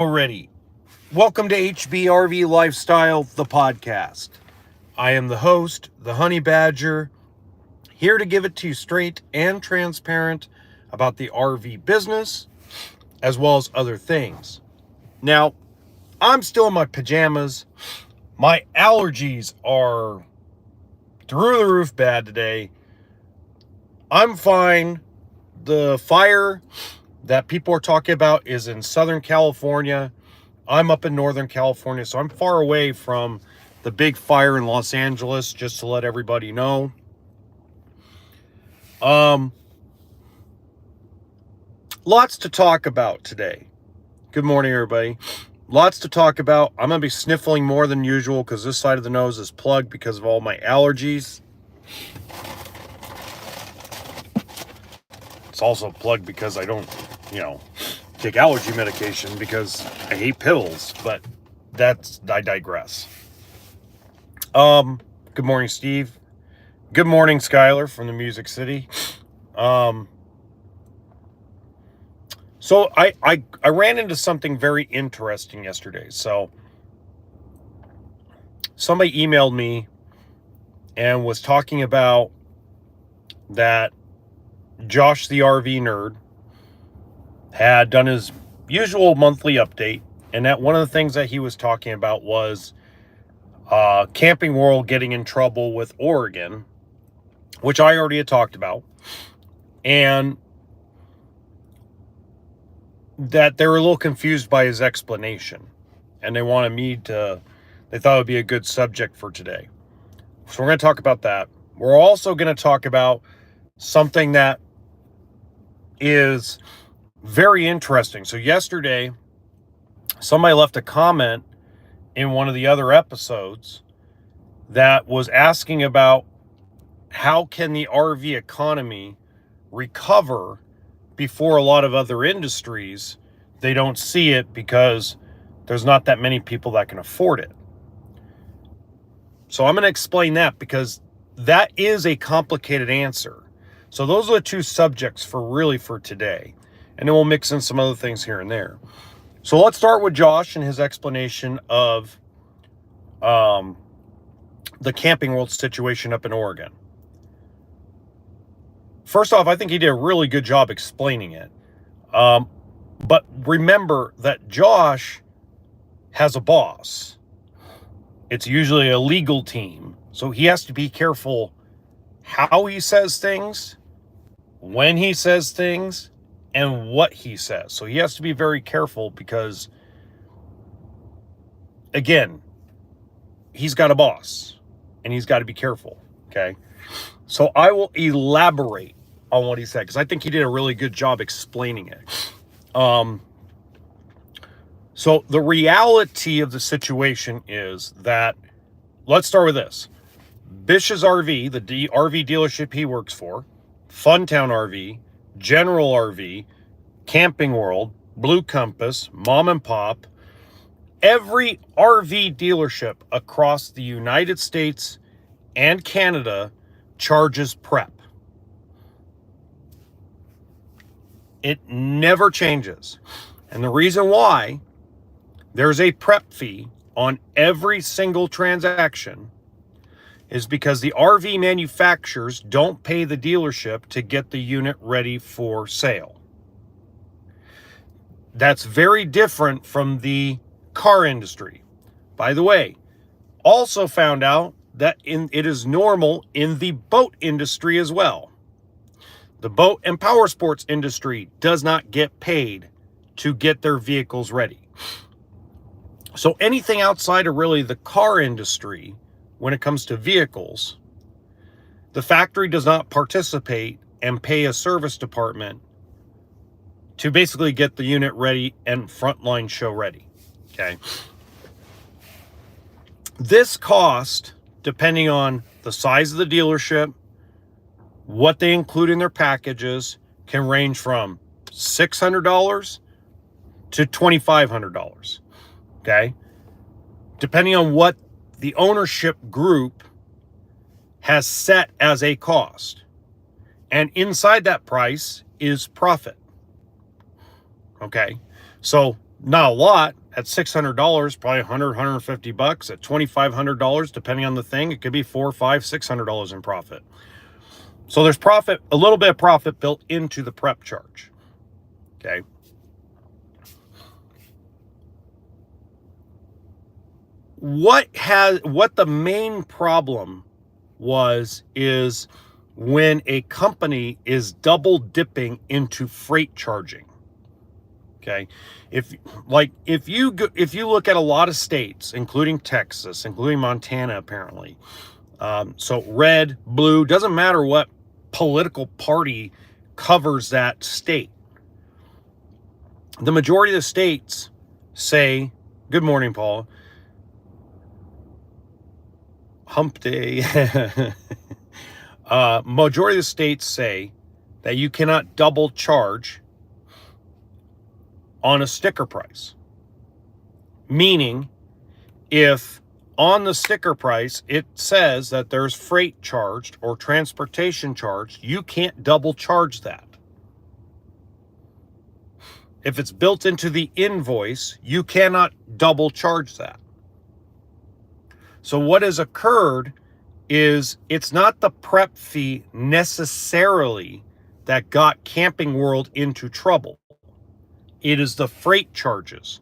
already. Welcome to HBRV Lifestyle, the podcast. I am the host, the Honey Badger, here to give it to you straight and transparent about the RV business, as well as other things. Now, I'm still in my pajamas. My allergies are through the roof bad today. I'm fine. The fire that people are talking about is in Southern California. I'm up in Northern California, so I'm far away from the big fire in Los Angeles, just to let everybody know. Lots to talk about today. Good morning, everybody. Lots to talk about. I'm going to be sniffling more than usual because this side of the nose is plugged because of all my allergies. It's also plugged because I don't, take allergy medication because I hate pills, but I digress. Good morning, Steve. Good morning, Skylar from the Music City. So I ran into something very interesting yesterday. So somebody emailed me and was talking about that Josh the RV nerd had done his usual monthly update, and that one of the things that he was talking about was Camping World getting in trouble with Oregon, which I already had talked about, and that they were a little confused by his explanation, and they thought it would be a good subject for today. So we're going to talk about that. We're also going to talk about something that is very interesting. So yesterday, somebody left a comment in one of the other episodes that was asking about how can the RV economy recover before a lot of other industries. They don't see it because there's not that many people that can afford it. So I'm going to explain that because that is a complicated answer. So those are the two subjects for today. And then we'll mix in some other things here and there. So let's start with Josh and his explanation of the Camping World situation up in Oregon. First off, I think he did a really good job explaining it. But remember that Josh has a boss. It's usually a legal team. So he has to be careful how he says things, when he says things, and what he says. So he has to be very careful because, again, he's got a boss and he's got to be careful. Okay. So I will elaborate on what he said because I think he did a really good job explaining it. So the reality of the situation is that, let's start with this. Bish's RV, the RV dealership he works for, Funtown RV, General RV, Camping World, Blue Compass, Mom and Pop, every RV dealership across the United States and Canada charges prep. It never changes. And the reason why there's a prep fee on every single transaction is because the RV manufacturers don't pay the dealership to get the unit ready for sale. That's very different from the car industry. By the way, also found out that it is normal in the boat industry as well. The boat and power sports industry does not get paid to get their vehicles ready. So anything outside of really the car industry, when it comes to vehicles, the factory does not participate and pay a service department to basically get the unit ready and frontline show ready. Okay. This cost, depending on the size of the dealership, what they include in their packages, can range from $600 to $2,500. Okay. Depending on what the ownership group has set as a cost. And inside that price is profit. Okay. So Not a lot. At $600, probably $150. At $2,500, depending on the thing, it could be $400, $500, $600 in profit. So there's profit, a little bit of profit built into the prep charge. Okay. What the main problem is when a company is double dipping into freight charging. Okay. If you look at a lot of states, including Texas, including Montana, apparently, so red, blue, doesn't matter what political party covers that state. The majority of the states say, good morning, Paul. Hump day. Majority of the states say that you cannot double charge on a sticker price. Meaning, if on the sticker price it says that there's freight charged or transportation charged, you can't double charge that. If it's built into the invoice, you cannot double charge that. So what has occurred is it's not the prep fee necessarily that got Camping World into trouble. It is the freight charges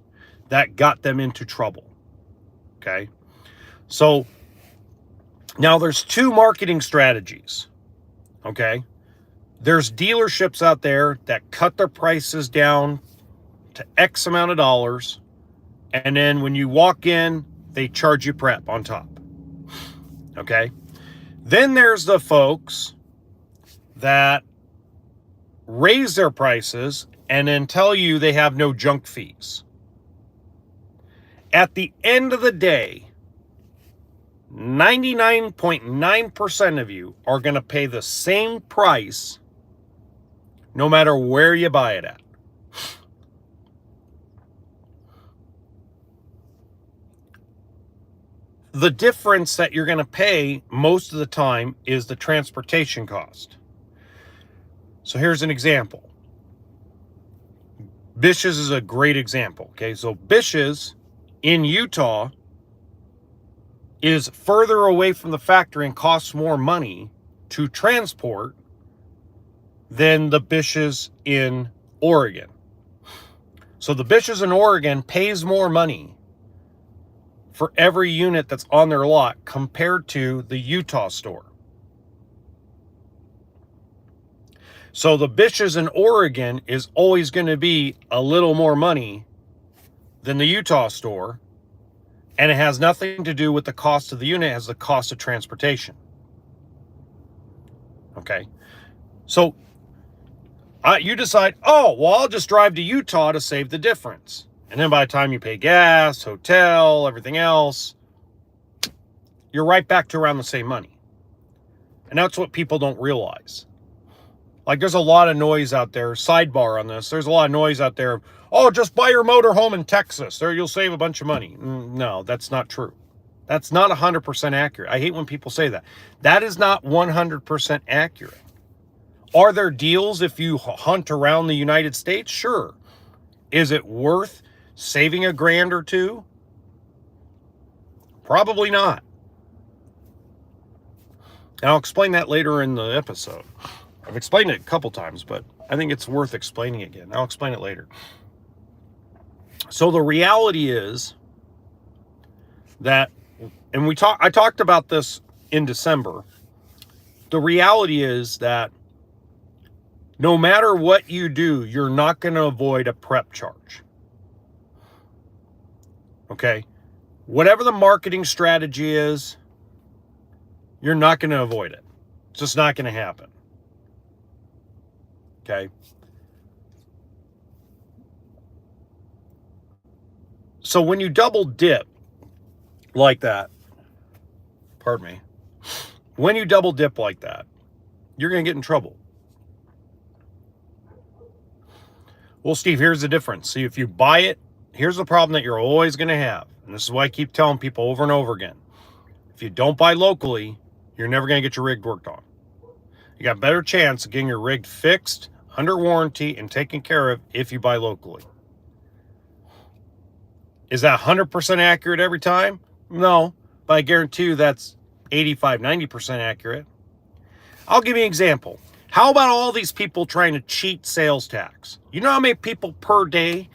that got them into trouble. Okay. So now there's two marketing strategies. Okay. There's dealerships out there that cut their prices down to X amount of dollars. And then when you walk in, they charge you prep on top. Okay. Then there's the folks that raise their prices and then tell you they have no junk fees. At the end of the day, 99.9% of you are going to pay the same price no matter where you buy it at. The difference that you're going to pay most of the time is the transportation cost. So here's an example. Bish's is a great example. Okay, so Bish's in Utah is further away from the factory and costs more money to transport than the Bish's in Oregon. So the Bish's in Oregon pays more money for every unit that's on their lot compared to the Utah store. So the Bish's in Oregon is always going to be a little more money than the Utah store. And it has nothing to do with the cost of the unit. It has the cost of transportation. Okay. So you decide, oh, well, I'll just drive to Utah to save the difference. And then by the time you pay gas, hotel, everything else, you're right back to around the same money. And that's what people don't realize. Like, there's a lot of noise out there. Sidebar on this. There's a lot of noise out there. Oh, just buy your motorhome in Texas. There, you'll save a bunch of money. No, that's not true. That's not 100% accurate. I hate when people say that. That is not 100% accurate. Are there deals if you hunt around the United States? Sure. Is it worth saving $1,000 or $2,000? Probably not. And I'll explain that later in the episode. I've explained it a couple times, but I think it's worth explaining again. I'll explain it later. So the reality is that, and I talked about this in December. The reality is that no matter what you do, you're not going to avoid a prep charge. Okay? Whatever the marketing strategy is, you're not going to avoid it. It's just not going to happen. Okay? So when you double dip like that, pardon me, when you double dip like that, you're going to get in trouble. Well, Steve, here's the difference. See, if you buy it, here's the problem that you're always going to have. And this is why I keep telling people over and over again. If you don't buy locally, you're never going to get your rig worked on. You got a better chance of getting your rig fixed, under warranty, and taken care of if you buy locally. Is that 100% accurate every time? No, but I guarantee you that's 85, 90% accurate. I'll give you an example. How about all these people trying to cheat sales tax? You know how many people per day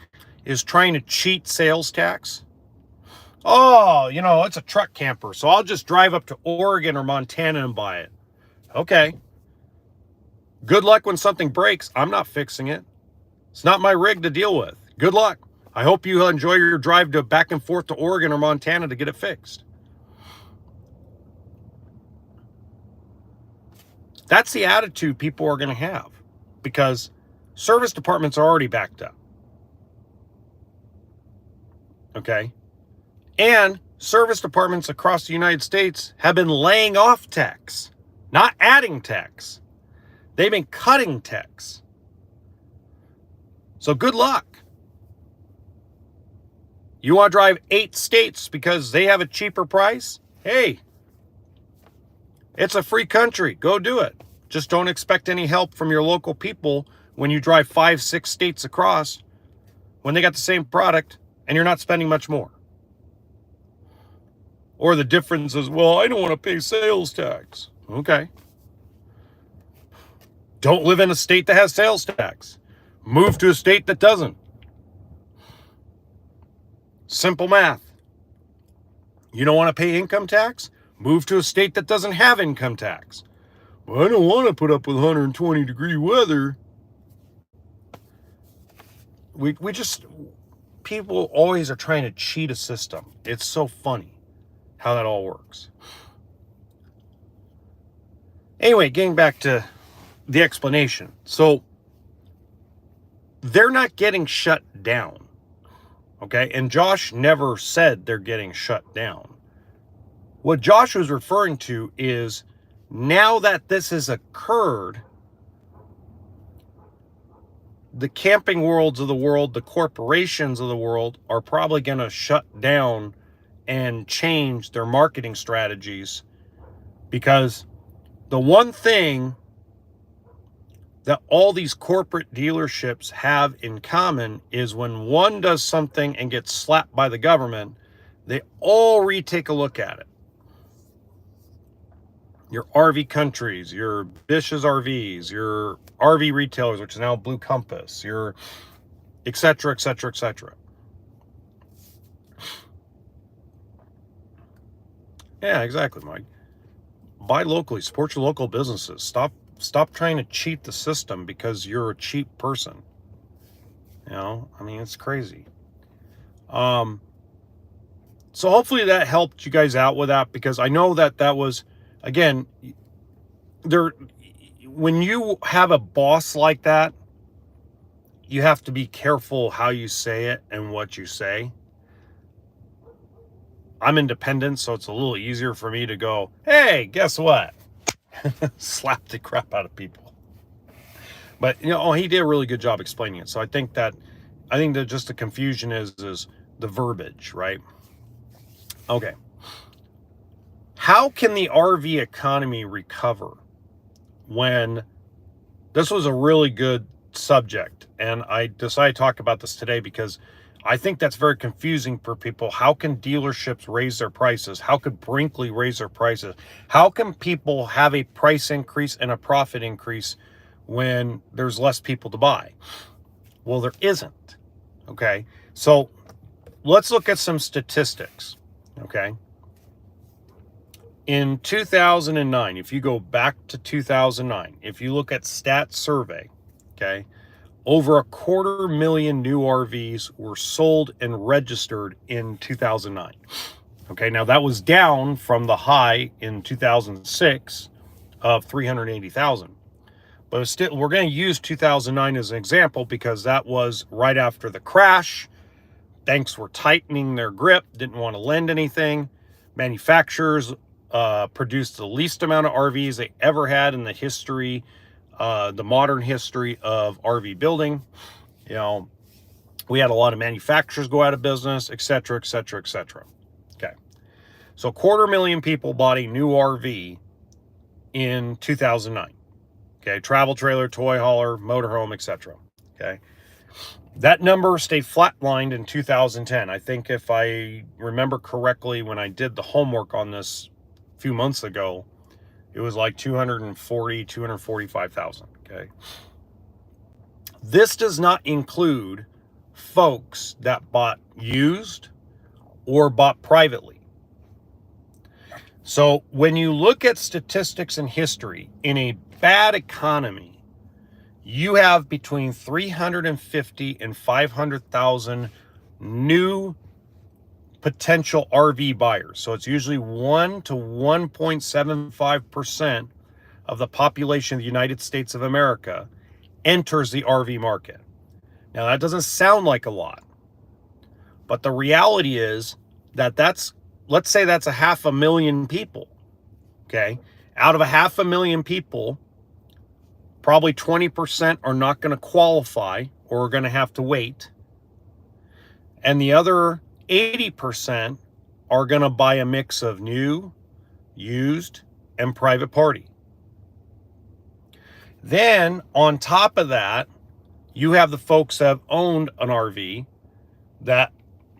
is trying to cheat sales tax? Oh, it's a truck camper, so I'll just drive up to Oregon or Montana and buy it. Okay. Good luck when something breaks. I'm not fixing it. It's not my rig to deal with. Good luck. I hope you enjoy your drive to back and forth to Oregon or Montana to get it fixed. That's the attitude people are going to have because service departments are already backed up. Okay? And service departments across the United States have been laying off techs, not adding techs. They've been cutting techs. So good luck. You want to drive 8 states because they have a cheaper price? Hey, it's a free country. Go do it. Just don't expect any help from your local people when you drive 5, 6 states across when they got the same product and you're not spending much more. Or the difference is, well, I don't want to pay sales tax. Okay. Don't live in a state that has sales tax. Move to a state that doesn't. Simple math. You don't want to pay income tax? Move to a state that doesn't have income tax. Well, I don't want to put up with 120-degree weather. People always are trying to cheat a system. It's so funny how that all works. Anyway, getting back to the explanation. So they're not getting shut down. Okay, and Josh never said they're getting shut down. What Josh was referring to is now that this has occurred, the Camping Worlds of the world, the corporations of the world are probably going to shut down and change their marketing strategies because the one thing that all these corporate dealerships have in common is when one does something and gets slapped by the government, they all retake a look at it. Your RV countries, your Bish's RVs, your RV retailers, which is now Blue Compass, your et cetera, et cetera, et cetera. Yeah, exactly, Mike. Buy locally, support your local businesses. Stop trying to cheat the system because you're a cheap person. It's crazy. So hopefully that helped you guys out with that because I know that was, again, when you have a boss like that, you have to be careful how you say it and what you say. I'm independent, so it's a little easier for me to go, hey, guess what? Slap the crap out of people. But he did a really good job explaining it. So I think that just the confusion is the verbiage, right? Okay. How can the RV economy recover when this was a really good subject? And I decided to talk about this today because I think that's very confusing for people. How can dealerships raise their prices? How could Brinkley raise their prices? How can people have a price increase and a profit increase when there's less people to buy? Well, there isn't. Okay. So let's look at some statistics. Okay. In 2009, if you go back to 2009, if you look at Stat Survey, okay, over 250,000 new RVs were sold and registered in 2009. Okay, now that was down from the high in 2006 of 380,000. But still, we're going to use 2009 as an example because that was right after the crash. Banks were tightening their grip, didn't want to lend anything. Manufacturers produced the least amount of RVs they ever had in the history, the modern history of RV building. We had a lot of manufacturers go out of business, et cetera, et cetera, et cetera. Okay. So 250,000 people bought a new RV in 2009. Okay. Travel trailer, toy hauler, motorhome, et cetera. Okay. That number stayed flatlined in 2010. I think if I remember correctly, when I did the homework on this a few months ago, it was like 240, 245,000. Okay. This does not include folks that bought used or bought privately. So when you look at statistics and history in a bad economy, you have between 350 and 500,000 new potential RV buyers. So it's usually 1 to 1.75% of the population of the United States of America enters the RV market. Now, that doesn't sound like a lot, but the reality is that let's say that's 500,000 people, okay? Out of 500,000 people, probably 20% are not going to qualify or are going to have to wait. And the other 80% are going to buy a mix of new, used, and private party. Then on top of that, you have the folks that have owned an RV that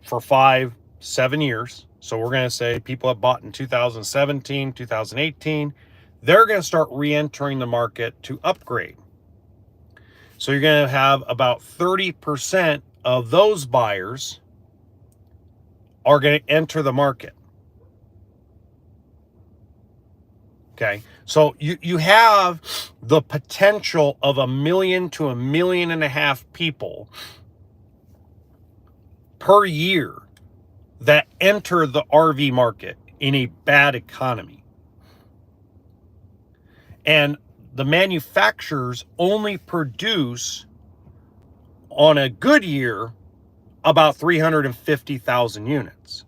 for 5-7 years. So we're going to say people have bought in 2017, 2018. They're going to start re-entering the market to upgrade. So you're going to have about 30% of those buyers are going to enter the market. Okay, so you have the potential of 1 million to 1.5 million people per year that enter the RV market in a bad economy. And the manufacturers only produce, on a good year, about 350,000 units.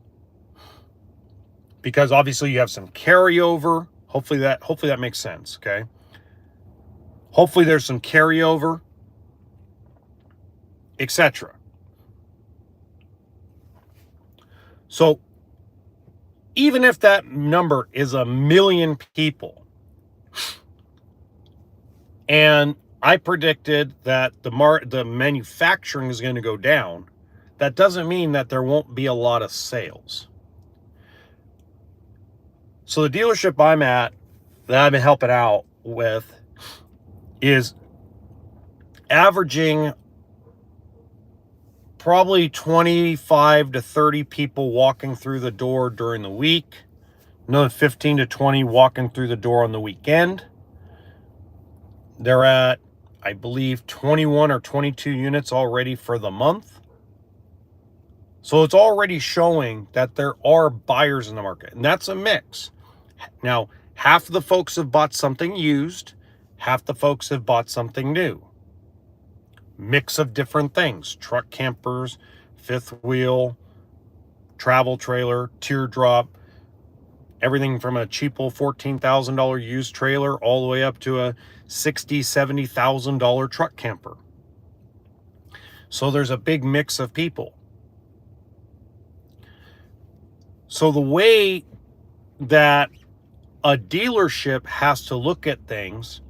Because obviously you have some carryover. Hopefully that makes sense, okay? Hopefully there's some carryover, etc. So even if that number is 1 million people, and I predicted that the manufacturing is going to go down, that doesn't mean that there won't be a lot of sales. So the dealership I'm at, that I've been helping out with, is averaging probably 25 to 30 people walking through the door during the week, another 15 to 20 walking through the door on the weekend. They're at, I believe, 21 or 22 units already for the month. So it's already showing that there are buyers in the market, and that's a mix. Now, half of the folks have bought something used, half the folks have bought something new. Mix of different things: truck campers, fifth wheel, travel trailer, teardrop, everything from a cheapo $14,000 used trailer all the way up to a $60,000, $70,000 truck camper. So there's a big mix of people. So the way that a dealership has to look at things,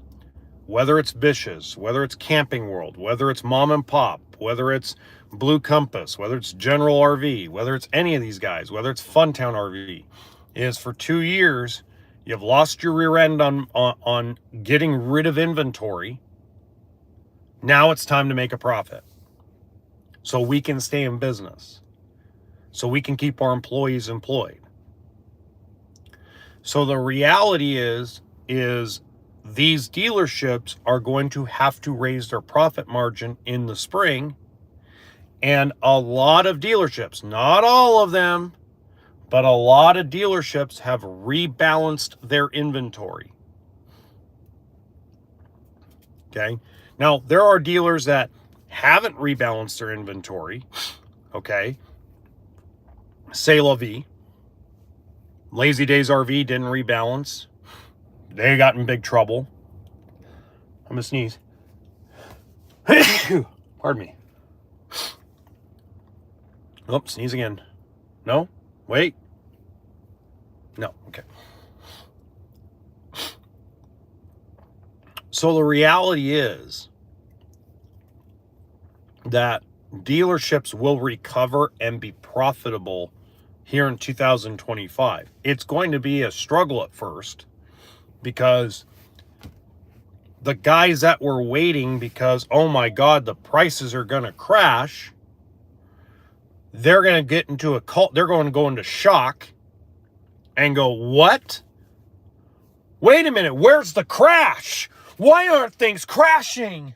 whether it's Bish's, whether it's Camping World, whether it's Mom and Pop, whether it's Blue Compass, whether it's General RV, whether it's any of these guys, whether it's Funtown RV, is for 2 years, you've lost your rear end on getting rid of inventory. Now it's time to make a profit so we can stay in business, so we can keep our employees employed. So the reality is these dealerships are going to have to raise their profit margin in the spring. And a lot of dealerships, not all of them, but a lot of dealerships have rebalanced their inventory. Okay. Now, there are dealers that haven't rebalanced their inventory. Okay. C'est la vie. Lazy Days RV didn't rebalance. They got in big trouble. I'm gonna sneeze. Pardon me. Oh, sneeze again. No? Wait. No, okay. So the reality is that dealerships will recover and be profitable here in 2025. It's going to be a struggle at first because the guys that were waiting because, oh my God, the prices are going to crash, they're going to get into a cult. They're going to go into shock and go, what? Wait a minute, where's the crash? Why aren't things crashing?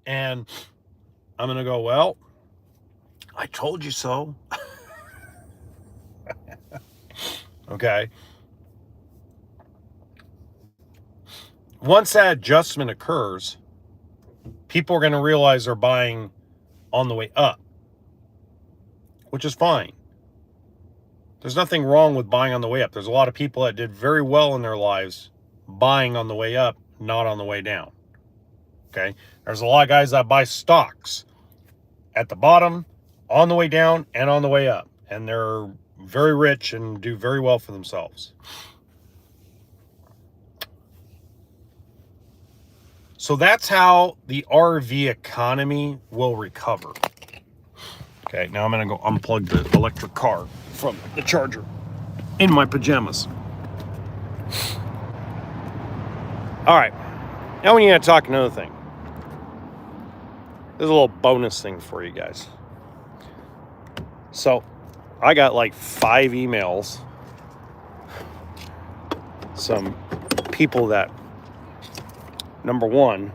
And I'm going to go, well, I told you so. Okay. Once that adjustment occurs, people are going to realize they're buying on the way up, which is fine. There's nothing wrong with buying on the way up. There's a lot of people that did very well in their lives buying on the way up, not on the way down. Okay. There's a lot of guys that buy stocks at the bottom, on the way down, and on the way up. And they're very rich and do very well for themselves. So that's how the RV economy will recover. Okay, now I'm going to go unplug the electric car from the charger in my pajamas. All right, now we need to talk another thing. There's a little bonus thing for you guys. So I got like 5 emails. Some people that, number one,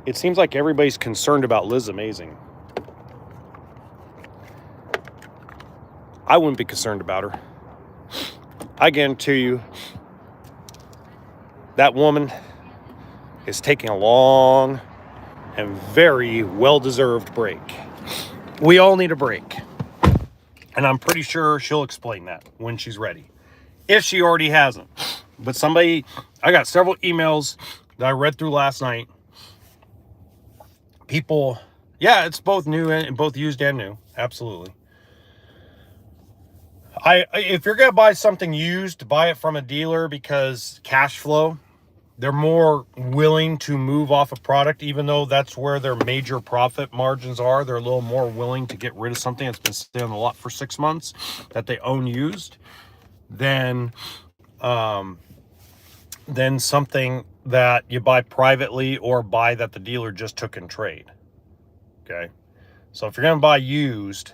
it seems like everybody's concerned about Liz Amazing. I wouldn't be concerned about her. I guarantee you that woman is taking a long and very well-deserved break. We all need a break. And I'm pretty sure she'll explain that when she's ready. If she already hasn't. But I got several emails that I read through last night. People, yeah, it's both new and both used and new. Absolutely. If you're going to buy something used, buy it from a dealer because cash flow, they're more willing to move off a product, even though that's where their major profit margins are. They're a little more willing to get rid of something that's been sitting on the lot for 6 months that they own used than something that you buy privately or buy that the dealer just took in trade. Okay. So if you're going to buy used,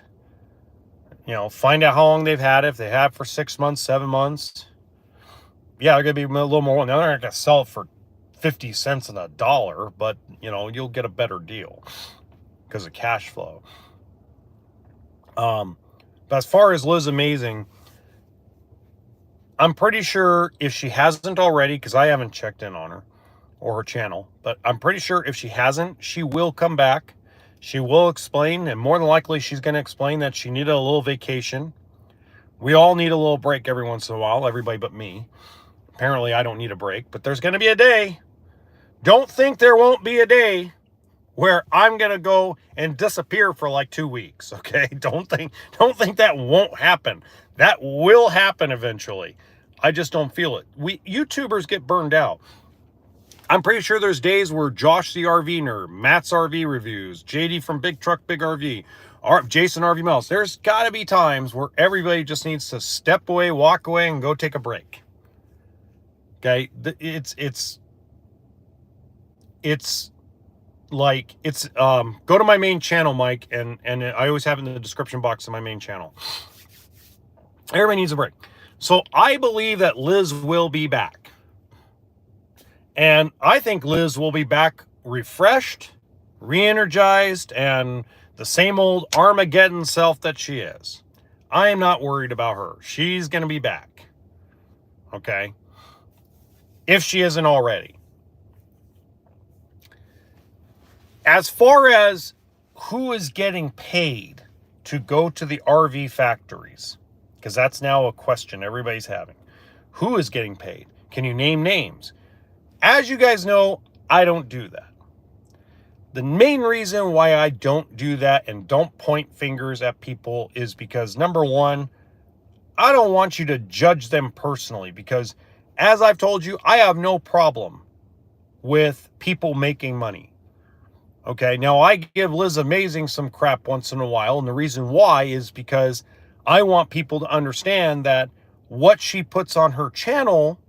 find out how long they've had it. If they have it for 6 months, 7 months, yeah, they're going to be a little more. Now they're not going to sell it for 50 cents on a dollar, but you'll get a better deal because of cash flow. But as far as Liz Amazing, I'm pretty sure if she hasn't already, because I haven't checked in on her or her channel, but I'm pretty sure if she hasn't, she will come back. She will explain, and more than likely she's going to explain that she needed a little vacation. We all need a little break every once in a while, everybody but me. Apparently I don't need a break, but there's going to be a day. Don't think there won't be a day where I'm going to go and disappear for like 2 weeks, okay? Don't think that won't happen. That will happen eventually. I just don't feel it. YouTubers get burned out. I'm pretty sure there's days where Josh the RV Nerd, Matt's RV Reviews, JD from Big Truck Big RV, Jason RV Mouse. There's got to be times where everybody just needs to step away, walk away, and go take a break. Okay? It's like, go to my main channel, Mike, and I always have it in the description box of my main channel. Everybody needs a break. So I believe that Liz will be back. And I think Liz will be back refreshed, re-energized, and the same old Armageddon self that she is. I am not worried about her. She's going to be back. Okay? If she isn't already. As far as who is getting paid to go to the RV factories, because that's now a question everybody's having. Who is getting paid? Can you name names? As you guys know, I don't do that. The main reason why I don't do that and don't point fingers at people is because, number one, I don't want you to judge them personally because, as I've told you, I have no problem with people making money. Okay, now I give Liz Amazing some crap once in a while, and the reason why is because I want people to understand that what she puts on her channel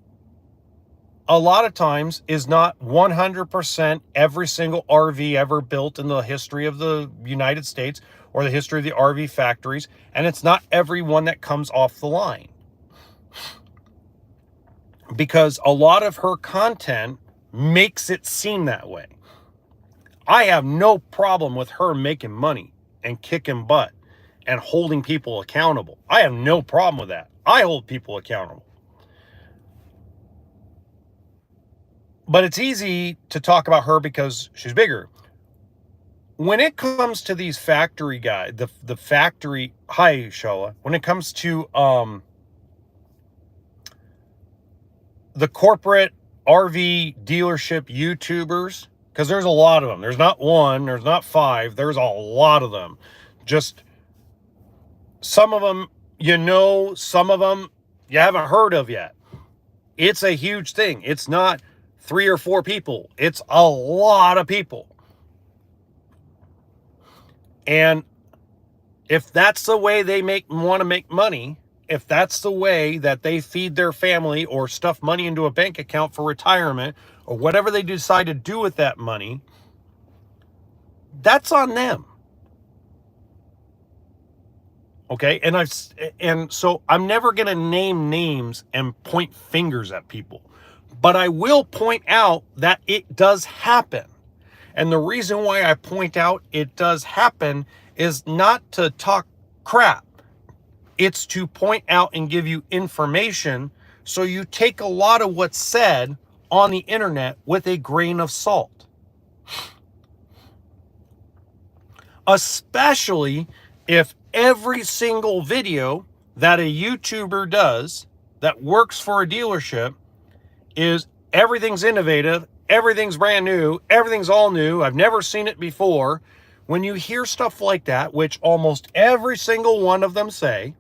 a lot of times is not 100% every single RV ever built in the history of the United States or the history of the RV factories, and it's not every one that comes off the line. Because a lot of her content makes it seem that way. I have no problem with her making money and kicking butt and holding people accountable. I have no problem with that. I hold people accountable. But it's easy to talk about her because she's bigger. When it comes to these factory guys, the factory, hi Shola, when it comes to the corporate RV dealership YouTubers, because there's a lot of them. There's not one, there's not five, there's a lot of them. Just some of them you know, some of them you haven't heard of yet. It's a huge thing. It's not 3 or 4 people. It's a lot of people. And if that's the way they want to make money, if that's the way that they feed their family or stuff money into a bank account for retirement or whatever they decide to do with that money, that's on them. Okay? And so I'm never going to name names and point fingers at people, but I will point out that it does happen. And the reason why I point out it does happen is not to talk crap. It's to point out and give you information so you take a lot of what's said on the internet with a grain of salt. Especially if every single video that a YouTuber does that works for a dealership is everything's innovative, everything's brand new, everything's all new, I've never seen it before. When you hear stuff like that, which almost every single one of them say,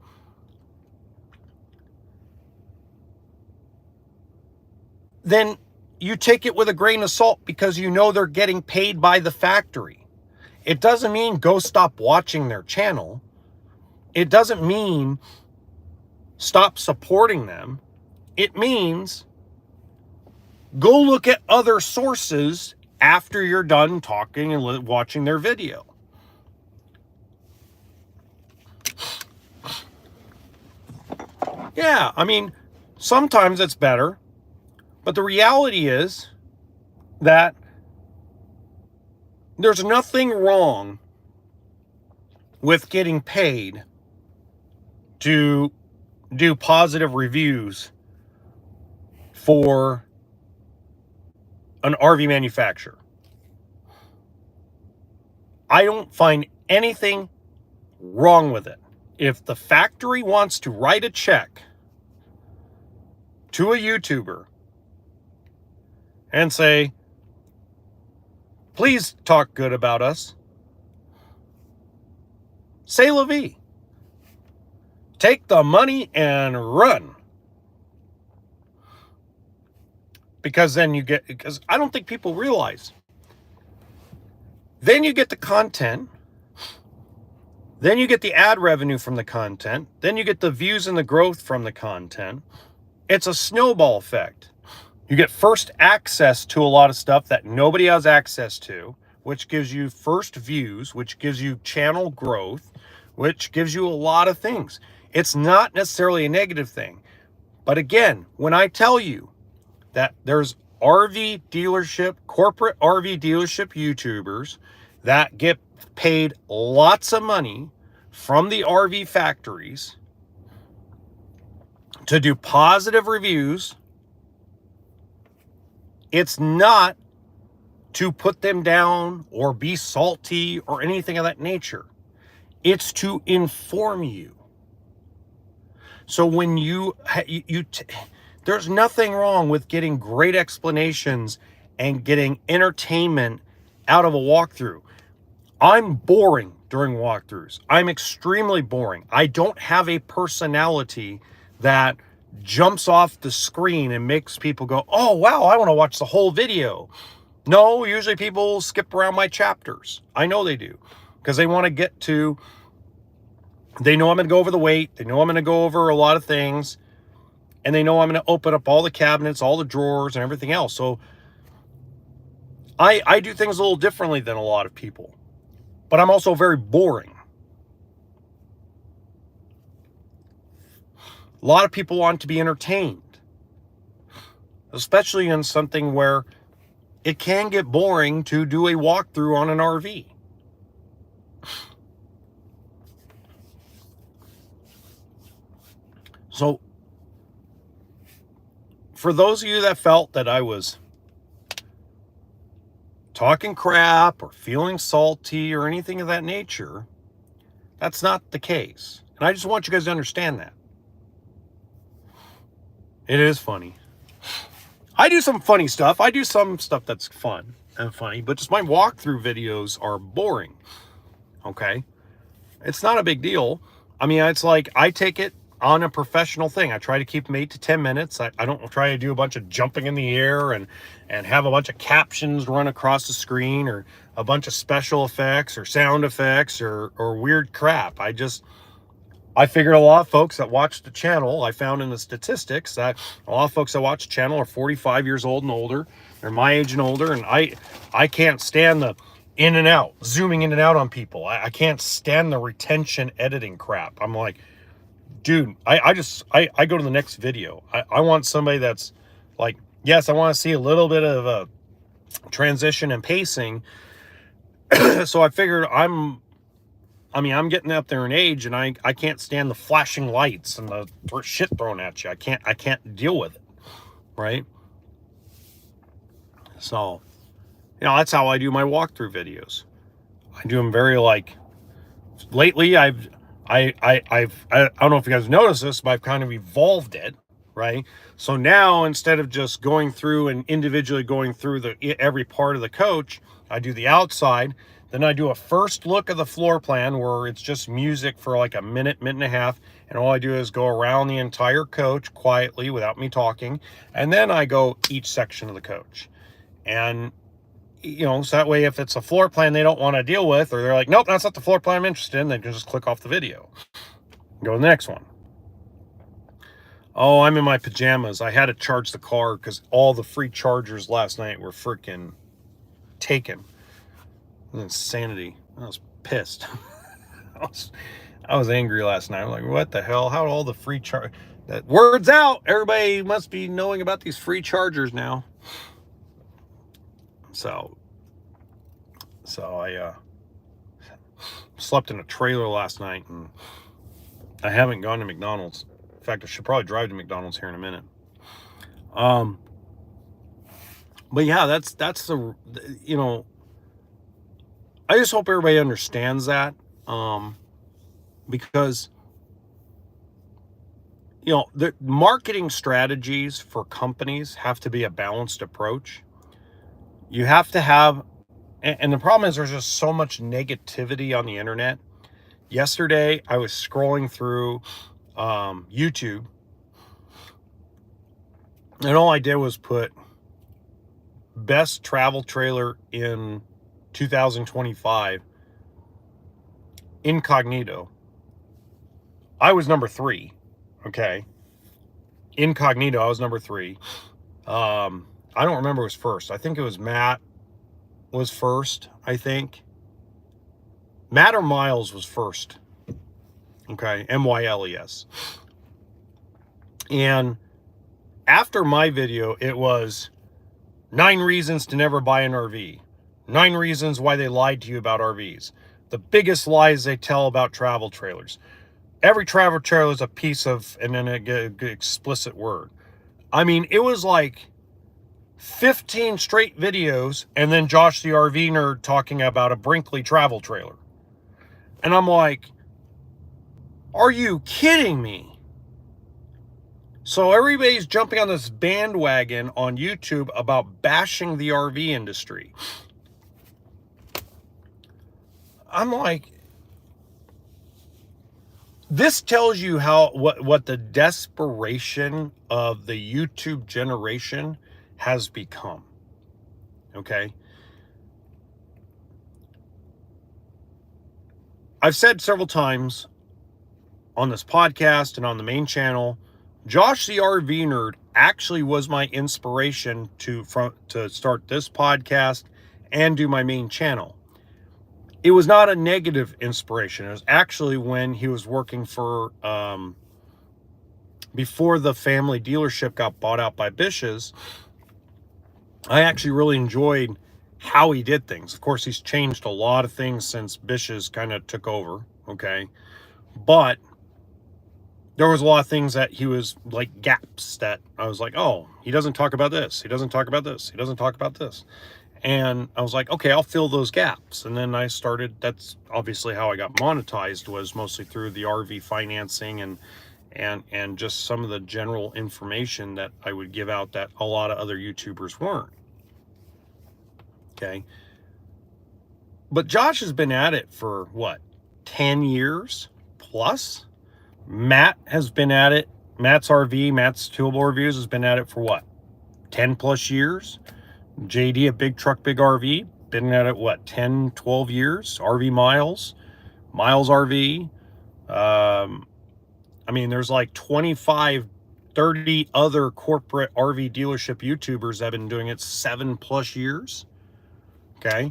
then you take it with a grain of salt because you know they're getting paid by the factory. It doesn't mean go stop watching their channel. It doesn't mean stop supporting them. It means go look at other sources after you're done talking and watching their video. Yeah, I mean, sometimes it's better, but the reality is that there's nothing wrong with getting paid to do positive reviews for an RV manufacturer. I don't find anything wrong with it. If the factory wants to write a check to a YouTuber and say, please talk good about us, say la vie. Take the money and run. Because I don't think people realize. Then you get the content. Then you get the ad revenue from the content. Then you get the views and the growth from the content. It's a snowball effect. You get first access to a lot of stuff that nobody has access to, which gives you first views, which gives you channel growth, which gives you a lot of things. It's not necessarily a negative thing. But again, when I tell you that there's RV dealership, corporate RV dealership YouTubers that get paid lots of money from the RV factories to do positive reviews, it's not to put them down or be salty or anything of that nature. It's to inform you. So when there's nothing wrong with getting great explanations and getting entertainment out of a walkthrough. I'm boring during walkthroughs. I'm extremely boring. I don't have a personality that jumps off the screen and makes people go, oh, wow, I want to watch the whole video. No, usually people skip around my chapters. I know they do, because they want to get to, they know I'm going to go over the weight. They know I'm going to go over a lot of things. And they know I'm going to open up all the cabinets, all the drawers, and everything else. So I do things a little differently than a lot of people. But I'm also very boring. A lot of people want to be entertained, especially in something where it can get boring to do a walkthrough on an RV. So for those of you that felt that I was talking crap or feeling salty or anything of that nature, that's not the case. And I just want you guys to understand that. It is funny. I do some funny stuff. I do some stuff that's fun and funny, but just my walkthrough videos are boring. Okay? It's not a big deal. I mean, it's like I take it on a professional thing. I try to keep them 8 to 10 minutes. I don't try to do a bunch of jumping in the air and have a bunch of captions run across the screen or a bunch of special effects or sound effects or weird crap. I figured a lot of folks that watch the channel, I found in the statistics that a lot of folks that watch the channel are 45 years old and older. They're my age and older, and I can't stand the in and out, zooming in and out on people. I can't stand the retention editing crap. I'm like, dude, I go to the next video. I want somebody that's like, yes, I want to see a little bit of a transition and pacing. So I figured I'm getting up there in age, and I can't stand the flashing lights and the shit thrown at you. I can't deal with it, right? So, that's how I do my walkthrough videos. I do them very lately I don't know if you guys noticed this, but I've kind of evolved it, right? So now instead of just going through and individually going through every part of the coach, I do the outside. Then I do a first look of the floor plan where it's just music for like a minute and a half. And all I do is go around the entire coach quietly without me talking. And then I go each section of the coach. And, so that way if it's a floor plan they don't want to deal with, or they're like, nope, that's not the floor plan I'm interested in, they can just click off the video. Go to the next one. Oh, I'm in my pajamas. I had to charge the car because all the free chargers last night were freaking taken. Insanity. I was pissed. I was angry last night. I'm like, what the hell? How all the free that word's out. Everybody must be knowing about these free chargers now. So I slept in a trailer last night, and I haven't gone to McDonald's. In fact, I should probably drive to McDonald's here in a minute. But yeah, that's the I just hope everybody understands that, because the marketing strategies for companies have to be a balanced approach. You have to have, and the problem is there's just so much negativity on the internet. Yesterday, I was scrolling through YouTube, and all I did was put best travel trailer in 2025, Incognito. I was number 3. Okay. Incognito, I was number 3. I don't remember who was first. I think it was Matt was first, I think. Matt or Miles was first. Okay, MYLES. And after my video, it was 9 reasons to never buy an RV. 9 reasons why they lied to you about RVs. The biggest lies they tell about travel trailers. Every travel trailer is a piece of, and then an explicit word. I mean, it was like 15 straight videos, and then Josh the RV nerd talking about a Brinkley travel trailer. And I'm like, are you kidding me? So everybody's jumping on this bandwagon on YouTube about bashing the RV industry. I'm like, this tells you what the desperation of the YouTube generation has become. Okay. I've said several times on this podcast and on the main channel, Josh the RV Nerd actually was my inspiration to start this podcast and do my main channel. It was not a negative inspiration. It was actually when he was working for, before the family dealership got bought out by Bish's. I actually really enjoyed how he did things. Of course, he's changed a lot of things since Bish's kind of took over, okay? But there was a lot of things that he was like gaps that I was like, oh, he doesn't talk about this. He doesn't talk about this. He doesn't talk about this. And I was like, okay, I'll fill those gaps. And then I started, that's obviously how I got monetized, was mostly through the RV financing and just some of the general information that I would give out that a lot of other YouTubers weren't. Okay. But Josh has been at it for what, 10 years plus? Matt has been at it. Matt's Toolable Reviews has been at it for what, 10 plus years? JD at Big Truck Big RV, been at it what, 10, 12 years? RV Miles RV. I mean, there's like 25, 30 other corporate RV dealership YouTubers that have been doing it 7+ years. Okay.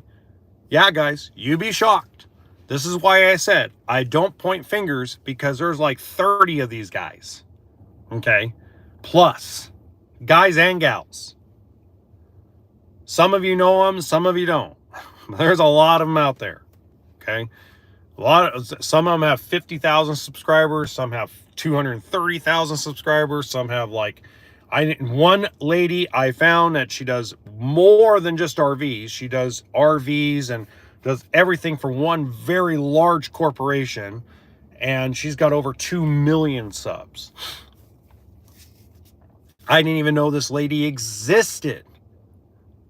Yeah, guys, you be shocked. This is why I said I don't point fingers, because there's like 30 of these guys. Okay. Plus, guys and gals. Some of you know them, some of you don't. There's a lot of them out there. Okay. Some of them have 50,000 subscribers, some have 230,000 subscribers, some have like, one lady I found that she does more than just RVs. She does RVs and does everything for one very large corporation, and she's got over 2 million subs. I didn't even know this lady existed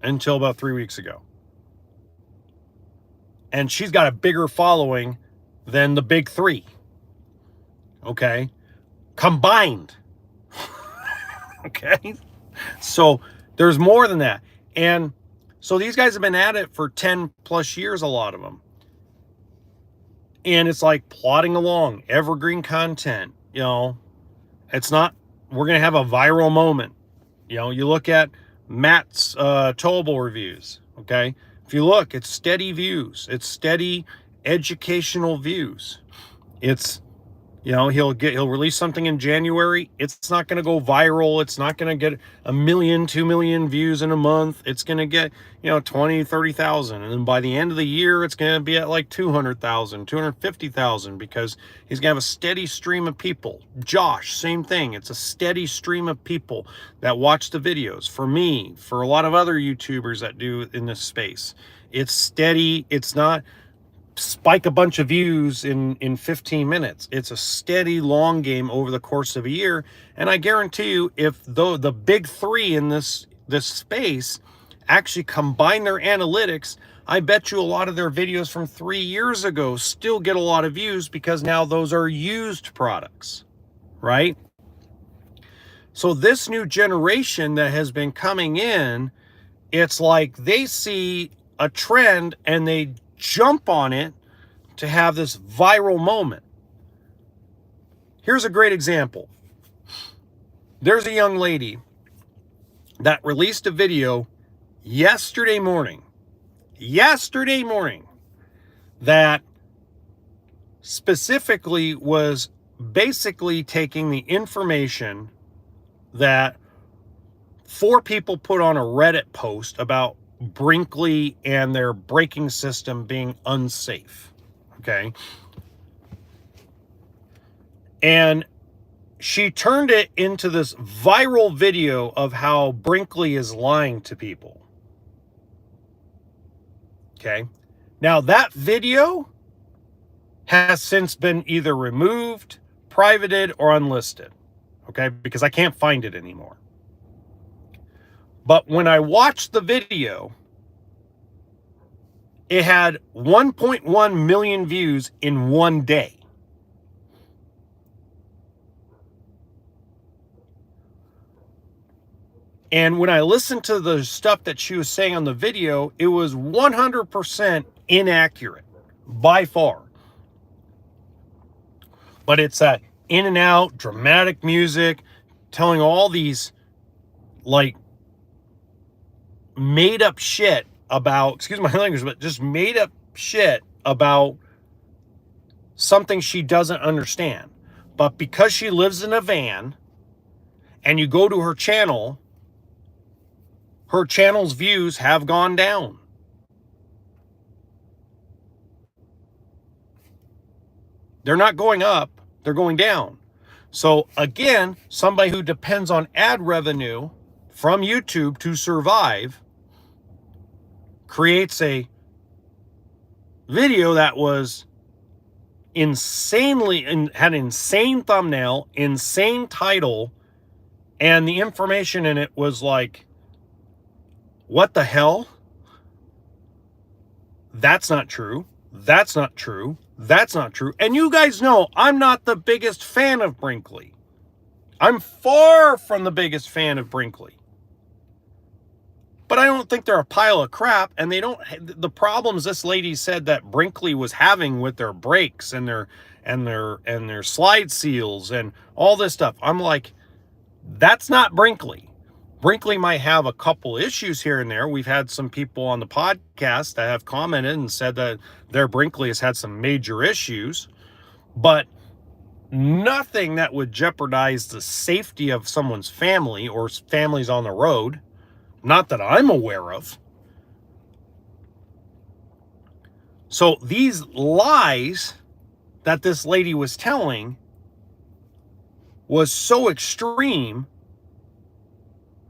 until about 3 weeks ago. And she's got a bigger following than the big three. Okay? Combined. Okay? So there's more than that. And so these guys have been at it for 10 plus years, a lot of them. And it's like plodding along, evergreen content. You know, it's not, we're going to have a viral moment. You know, you look at Matt's Towable Reviews. Okay? If you look, it's steady views. It's steady educational views. It's, you know, he'll release something in January. It's not going to go viral. It's not going to get 1 million, 2 million views in a month. It's going to get, 20, 30,000. And then by the end of the year, it's going to be at like 200,000, 250,000, because he's going to have a steady stream of people. Josh, same thing. It's a steady stream of people that watch the videos. For me, for a lot of other YouTubers that do in this space, it's steady. It's not spike a bunch of views in 15 minutes. It's a steady long game over the course of a year. And I guarantee you, if the big three in this space actually combine their analytics, I bet you a lot of their videos from 3 years ago still get a lot of views, because now those are used products, right? So this new generation that has been coming in, it's like they see a trend and they jump on it to have this viral moment. Here's a great example. There's a young lady that released a video yesterday morning, that specifically was basically taking the information that 4 people put on a Reddit post about Brinkley and their braking system being unsafe. Okay. And she turned it into this viral video of how Brinkley is lying to people. Okay. Now that video has since been either removed, privated, or unlisted. Okay. Because I can't find it anymore. But when I watched the video, it had 1.1 million views in one day. And when I listened to the stuff that she was saying on the video, it was 100% inaccurate by far. But it's that in and out, dramatic music, telling all these like made up shit about, excuse my language, but just made up shit about something she doesn't understand. But because she lives in a van and you go to her channel's views have gone down. They're not going up, they're going down. So again, somebody who depends on ad revenue from YouTube to survive creates a video that was insanely and had an insane thumbnail, insane title, and the information in it was like, what the hell? That's not true. That's not true. That's not true. And you guys know I'm not the biggest fan of Brinkley. I'm far from the biggest fan of Brinkley. But I don't think they're a pile of crap, and they don't, the problems this lady said that Brinkley was having with their brakes and their slide seals and all this stuff. I'm like, that's not Brinkley. Brinkley might have a couple issues here and there. We've had some people on the podcast that have commented and said that their Brinkley has had some major issues, but nothing that would jeopardize the safety of someone's family or families on the road. Not that I'm aware of. So these lies that this lady was telling was so extreme,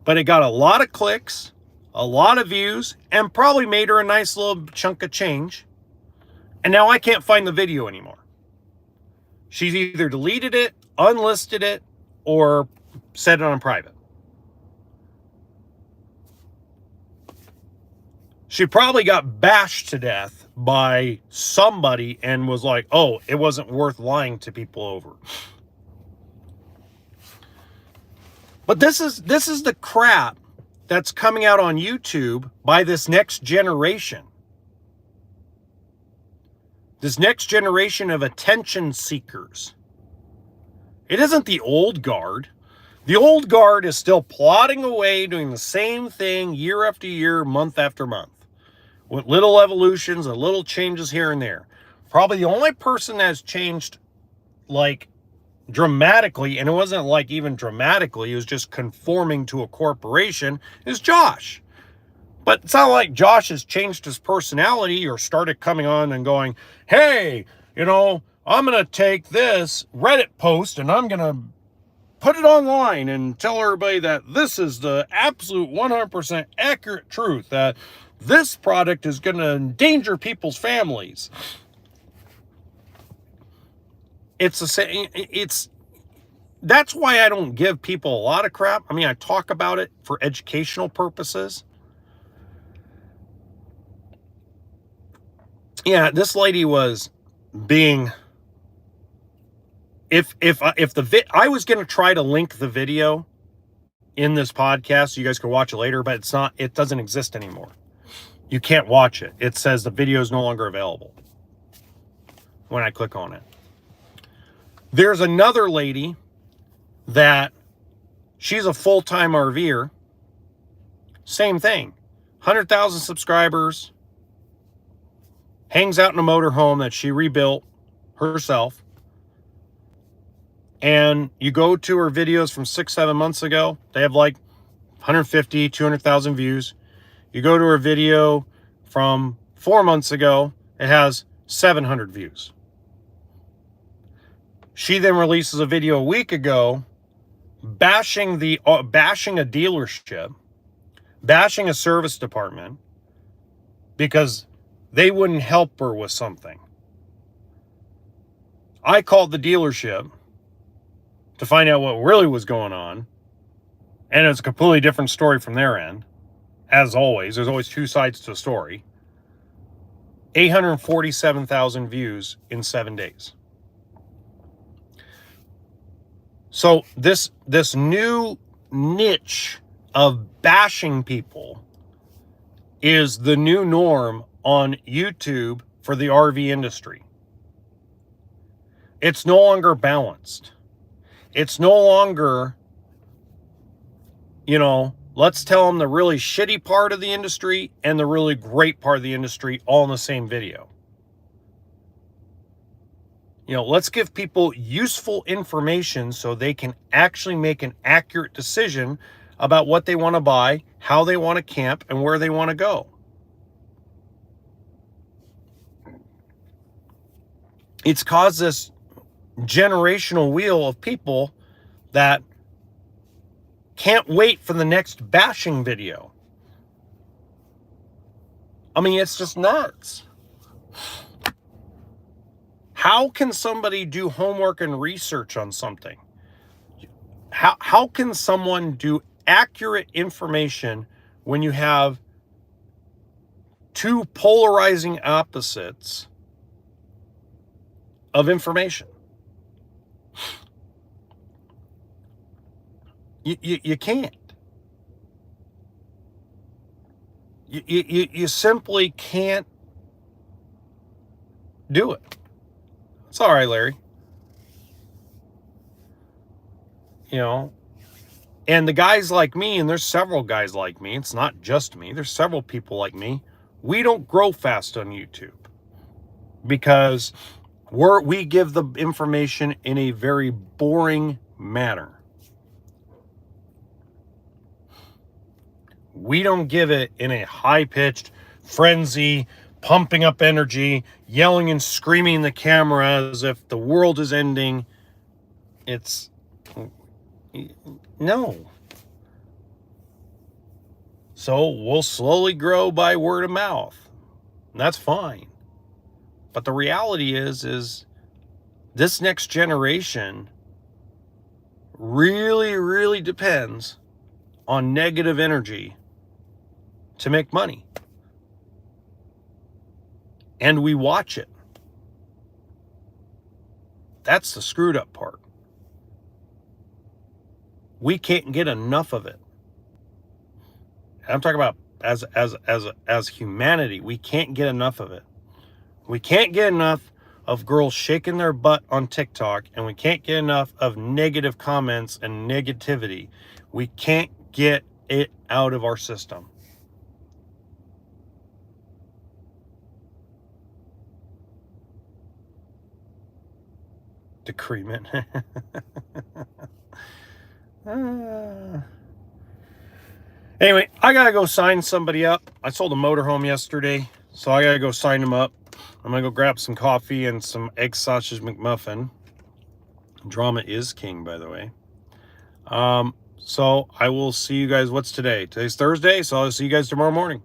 but it got a lot of clicks, a lot of views, and probably made her a nice little chunk of change. And now I can't find the video anymore. She's either deleted it, unlisted it, or set it on private. She probably got bashed to death by somebody and was like, oh, it wasn't worth lying to people over. But this is the crap that's coming out on YouTube by this next generation. This next generation of attention seekers. It isn't the old guard. The old guard is still plodding away, doing the same thing year after year, month after month, with little evolutions and little changes here and there. Probably the only person that's changed like dramatically, and it wasn't like even dramatically, it was just conforming to a corporation, is Josh. But it's not like Josh has changed his personality or started coming on and going, hey, you know, I'm going to take this Reddit post and I'm going to put it online and tell everybody that this is the absolute 100% accurate truth, that this product is going to endanger people's families. It's the same. That's why I don't give people a lot of crap. I mean, I talk about it for educational purposes. Yeah, this lady was being, I was going to try to link the video in this podcast so you guys can watch it later, but it doesn't exist anymore. You can't watch it. It says the video is no longer available when I click on it. There's another lady that she's a full-time RVer. Same thing. 100,000 subscribers. Hangs out in a motorhome that she rebuilt herself. And you go to her videos from 6-7 months ago. They have like 150, 200,000 views. You go to her video from 4 months ago. It has 700 views. She then releases a video a week ago bashing a dealership, bashing a service department because they wouldn't help her with something. I called the dealership to find out what really was going on, and it's a completely different story from their end. As always, there's always two sides to a story. 847,000 views in 7 days. So this new niche of bashing people is the new norm on YouTube for the RV industry. It's no longer balanced. It's no longer, let's tell them the really shitty part of the industry and the really great part of the industry all in the same video. Let's give people useful information so they can actually make an accurate decision about what they want to buy, how they want to camp, and where they want to go. It's caused this generational wheel of people that can't wait for the next bashing video. I mean, it's just nuts. How can somebody do homework and research on something? How can someone do accurate information when you have two polarizing opposites of information? You can't. You simply can't do it. It's all right, Larry. And the guys like me, and there's several guys like me, it's not just me, there's several people like me, we don't grow fast on YouTube because we give the information in a very boring manner. We don't give it in a high-pitched frenzy, pumping up energy, yelling and screaming in the camera as if the world is ending. No. So we'll slowly grow by word of mouth. And that's fine. But the reality is this next generation really, really depends on negative energy to make money. And we watch it. That's the screwed up part. We can't get enough of it. And I'm talking about as humanity, we can't get enough of it. We can't get enough of girls shaking their butt on TikTok, and we can't get enough of negative comments and negativity. We can't get it out of our system. Decrement. Anyway, I gotta go sign somebody up. I sold a motorhome yesterday, so I gotta go sign them up. I'm gonna go grab some coffee and some egg sausage McMuffin. Drama is king, by the way. So I will see you guys. What's today? Today's Thursday, so I'll see you guys tomorrow morning.